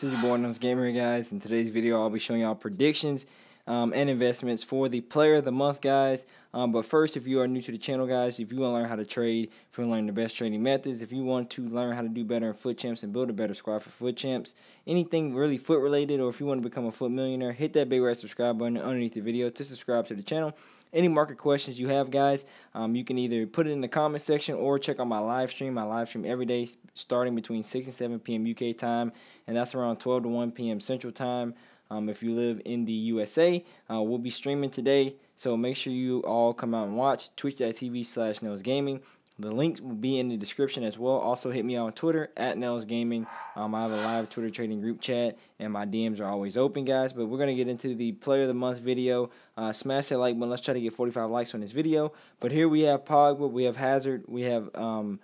This is your boy Knows Gamer, guys. In today's video, I'll be showing y'all predictions and investments for the Player of the Month, guys. But first, if you are new to the channel, guys, if you want to learn how to trade, if you want to learn the best trading methods, if you want to learn how to do better in foot champs and build a better squad for foot champs, anything really foot related, or if you want to become a foot millionaire, hit that big red subscribe button underneath the video to subscribe to the channel. Any market questions you have, guys, you can either put it in the comment section or check out my live stream. I live stream every day starting between 6 and 7 p.m. UK time, and that's around 12 to 1 p.m. Central time. If you live in the USA, we'll be streaming today, so make sure you all come out and watch. Twitch.tv/NelsGaming. The links will be in the description as well. Also, hit me on Twitter @NelsGaming. I have a live Twitter trading group chat, and my DMs are always open, guys. But we're going to get into the Player of the Month video. Smash that like button. Let's try to get 45 likes on this video. But here we have Pogba, we have Hazard, we have Aguero,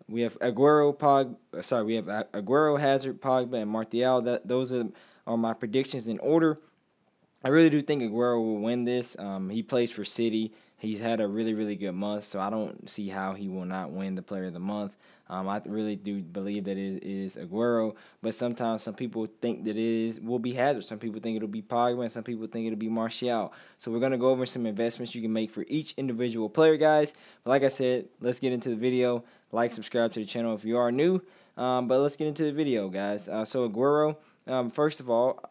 we have Aguero, Hazard, Pogba, and Martial. Those are my predictions in order. I really do think Aguero will win this. He plays for City. He's had a really good month, so I don't see how he will not win the Player of the Month. I really do believe that it is Aguero, but sometimes some people think that will be Hazard. Some people think it'll be Pogba, and some people think it'll be Martial. So we're going to go over some investments you can make for each individual player, guys. But like I said, let's get into the video. Like, subscribe to the channel if you are new. But let's get into the video, guys. So Aguero, first of all,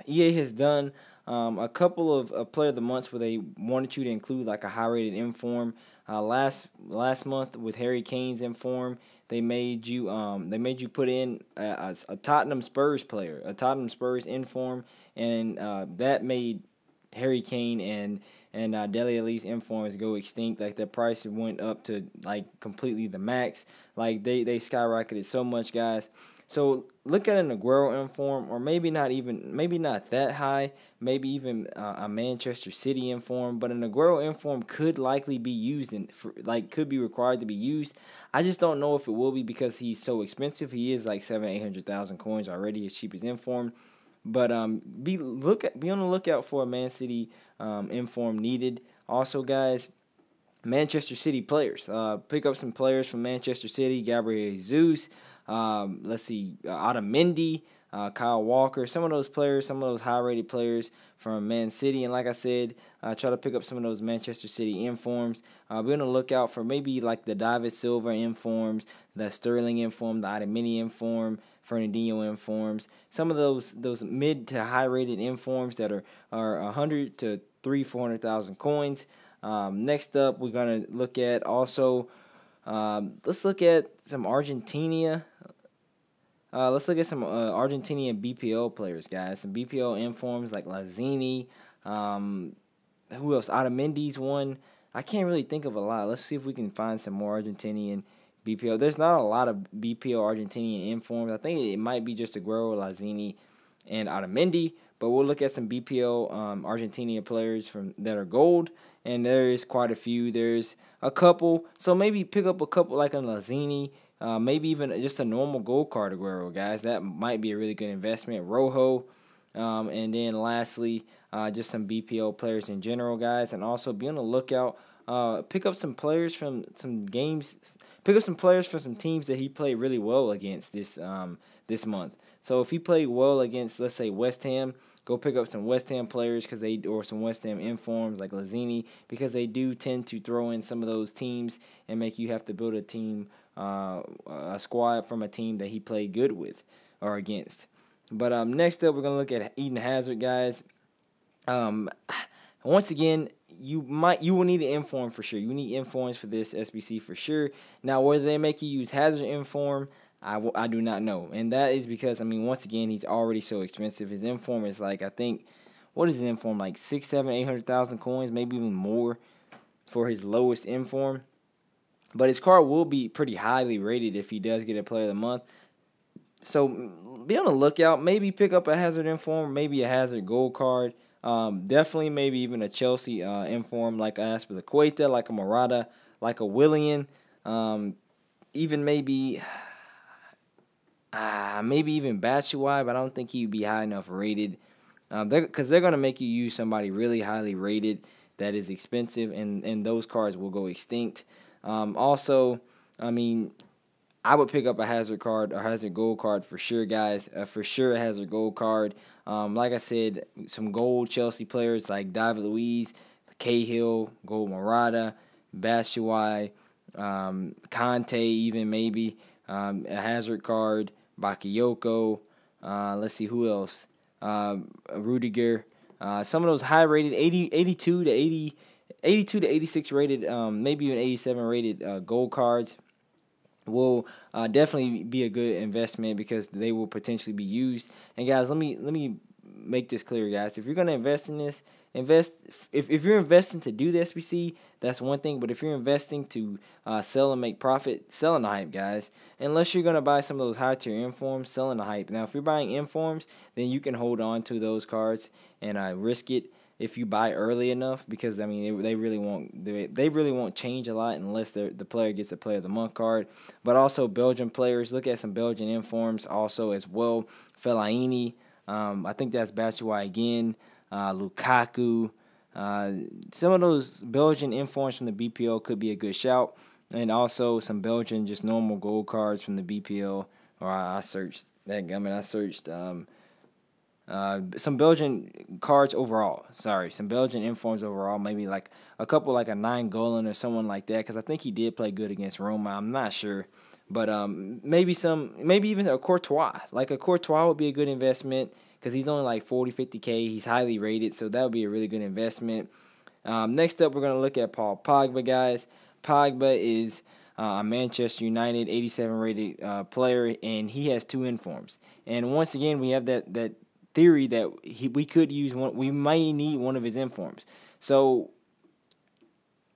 EA has done a couple of Player of the Months where they wanted you to include like a high-rated inform. Last month with Harry Kane's inform, they made you put in a Tottenham Spurs player, a Tottenham Spurs inform, and that made Harry Kane and Dele Alli's informs go extinct. Like, the price went up to like completely the max. Like they skyrocketed so much, guys. So look at an Aguero inform, or maybe not that high, maybe even a Manchester City inform. But an Aguero inform could likely be used could be required to be used. I just don't know if it will be because he's so expensive. He is like 700,000-800,000 coins already, as cheap as inform. But be on the lookout for a Man City inform needed. Also, guys, Manchester City players. Pick up some players from Manchester City. Gabriel Jesus. Let's see, Otamendi, Kyle Walker, some of those players, some of those high-rated players from Man City. And like I said, try to pick up some of those Manchester City informs. Be on the lookout for maybe like the David Silva informs, the Sterling inform, the Otamendi inform, Fernandinho informs. Some of those mid to high-rated informs that are 100 to 400,000 coins. Next up, we're gonna look at also. Let's look at some Argentina. Let's look at some Argentinian BPL players, guys. Some BPL informs like Lazzini. Who else? Otamendi's one. I can't really think of a lot. Let's see if we can find some more Argentinian BPL. There's not a lot of BPL Argentinian informs. I think it might be just Aguero, Lazzini, and Otamendi. But we'll look at some BPL Argentinian players that are gold. And there is quite a few. There's a couple. So maybe pick up a couple like a Lazzini. Maybe even just a normal gold card Aguero, guys. That might be a really good investment. Rojo. And then lastly, just some BPL players in general, guys. And also be on the lookout. Pick up some players from some games. Pick up some players from some teams that he played really well against this month. So if he played well against, let's say, West Ham, go pick up some West Ham players or some West Ham informs like Lazzini, because they do tend to throw in some of those teams and make you have to build a team, a squad from a team that he played good with or against. But next up, we're gonna look at Eden Hazard, guys. Once again, you will need an inform for sure. You need informs for this SBC for sure. Now, whether they make you use Hazard inform, I do not know. And that is because, I mean, once again, he's already so expensive. His inform is like, I think, what is his inform? Like 6, 7, 800,000 coins, maybe even more for his lowest inform. But his card will be pretty highly rated if he does get a Player of the Month. So be on the lookout. Maybe pick up a Hazard inform, maybe a Hazard gold card. Definitely maybe even a Chelsea inform like a Azpilicueta, like a Morata, like a Willian. Even maybe even Batshuayi, but I don't think he'd be high enough rated. Because they're going to make you use somebody really highly rated that is expensive, and those cards will go extinct. Also, I mean, I would pick up a hazard card, a hazard gold card for sure, guys. For sure, a hazard gold card. Like I said, some gold Chelsea players like David Luiz, Cahill, Gold Morata, Batshuayi, Conte, even maybe a hazard card, Bakayoko. Let's see who else. Rudiger. Some of those high rated 82 to 82 to 86 rated, maybe even 87 rated gold cards will definitely be a good investment because they will potentially be used. And guys, let me make this clear, guys. If you're gonna invest in this, if you're investing to do the SBC, that's one thing. But if you're investing to sell and make profit, sell in the hype, guys. Unless you're gonna buy some of those high tier informs, sell in the hype. Now, if you're buying informs, then you can hold on to those cards and risk it if you buy early enough, because I mean they really won't change a lot unless the player gets a Player of the Month card. But also Belgian players, look at some Belgian informs also as well. Fellaini, I think that's Batshuayi again. Lukaku, some of those Belgian informs from the BPL could be a good shout, and also some Belgian just normal gold cards from the BPL. Or I searched that. I mean I searched. Some Belgian cards overall. Sorry, some Belgian informs overall. Maybe like a couple, like a 9 Golan or someone like that, because I think he did play good against Roma. I'm not sure, but maybe even a Courtois. Like a Courtois would be a good investment because he's only like 40, 50K. He's highly rated, so that would be a really good investment. Next up, we're gonna look at Paul Pogba, guys. Pogba is a Manchester United 87 rated player, and he has 2 informs. And once again, we have that theory that we could use one. We might need one of his informs. So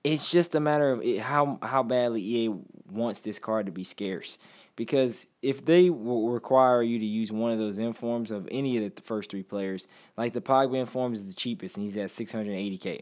it's just a matter of how badly EA wants this card to be scarce. Because if they will require you to use one of those informs of any of the first 3 players, like the Pogba inform is the cheapest, and he's at 680K.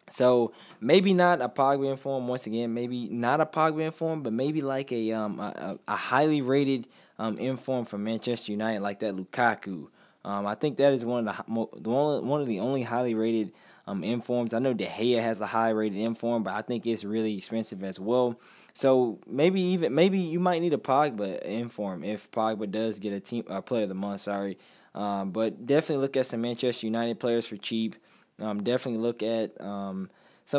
So maybe not a Pogba inform. Once again, maybe not a Pogba inform, but maybe like a highly rated inform from Manchester United, like that Lukaku. I think that is one of the only highly rated informs. I know De Gea has a high rated inform, but I think it's really expensive as well. So maybe you might need a Pogba inform if Pogba does get a Player of the Month. Sorry, but definitely look at some Manchester United players for cheap. Definitely look at some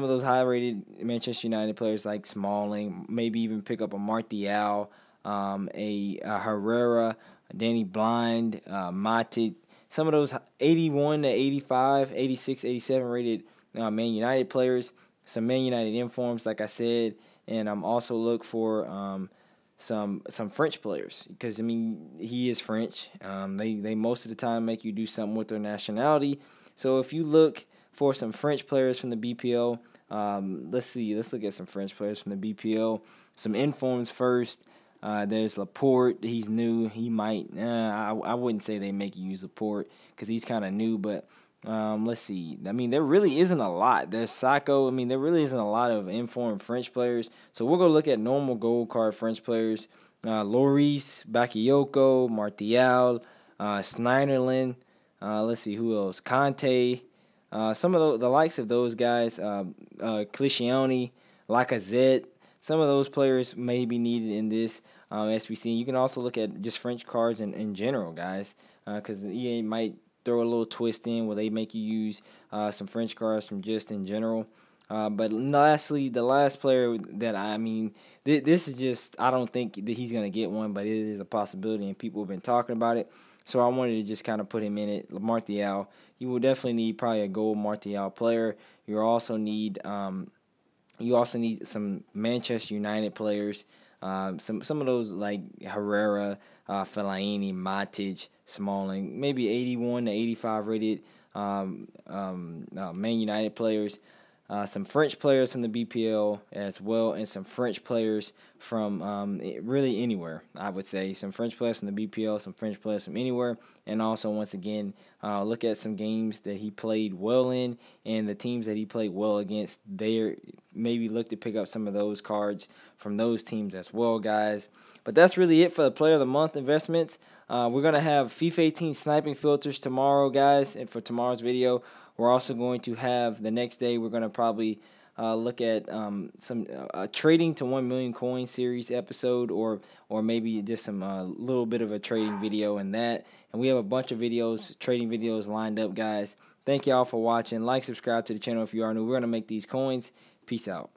of those high rated Manchester United players like Smalling. Maybe even pick up a Martial, a Herrera, Danny Blind, Matic, some of those 81 to 85, 86, 87 rated Man United players, some Man United informs, like I said, and also look for some French players because I mean he is French. They most of the time make you do something with their nationality. So if you look for some French players from the BPL, let's look at some French players from the BPL. Some informs first. There's Laporte. He's new. He might. I wouldn't say they make you use Laporte because he's kind of new. But let's see. I mean, there really isn't a lot. There's Sacco. I mean, there really isn't a lot of informed French players. So we're gonna look at normal gold card French players. Lloris, Bakayoko, Martial, Snyderlin. Let's see who else. Conte. Some of the likes of those guys. Clicioni, Lacazette. Some of those players may be needed in this SBC. You can also look at just French cards in general, guys, because the EA might throw a little twist in where they make you use some French cards from just in general. But lastly, the last player that this is just, I don't think that he's going to get one, but it is a possibility, and people have been talking about it. So I wanted to just kind of put him in it. Martial, you will definitely need probably a gold Martial player. You also need some Manchester United players, some of those like Herrera, Fellaini, Matic, Smalling, maybe 81 to 85 rated Man United players, some French players from the BPL as well, and some French players from really anywhere, I would say. Some French players from the BPL, some French players from anywhere, and also, once again, look at some games that he played well in and the teams that he played well against. There, maybe look to pick up some of those cards from those teams as well, guys. But that's really it for the Player of the Month investments. We're going to have FIFA 18 sniping filters tomorrow, guys, and for tomorrow's video. We're also going to have, the next day, we're going to probably look at some trading to 1 million coin series episode, or maybe just some little bit of a trading video in that. And we have a bunch of videos, trading videos lined up, guys. Thank y'all for watching. Like, subscribe to the channel if you are new. We're going to make these coins. Peace out.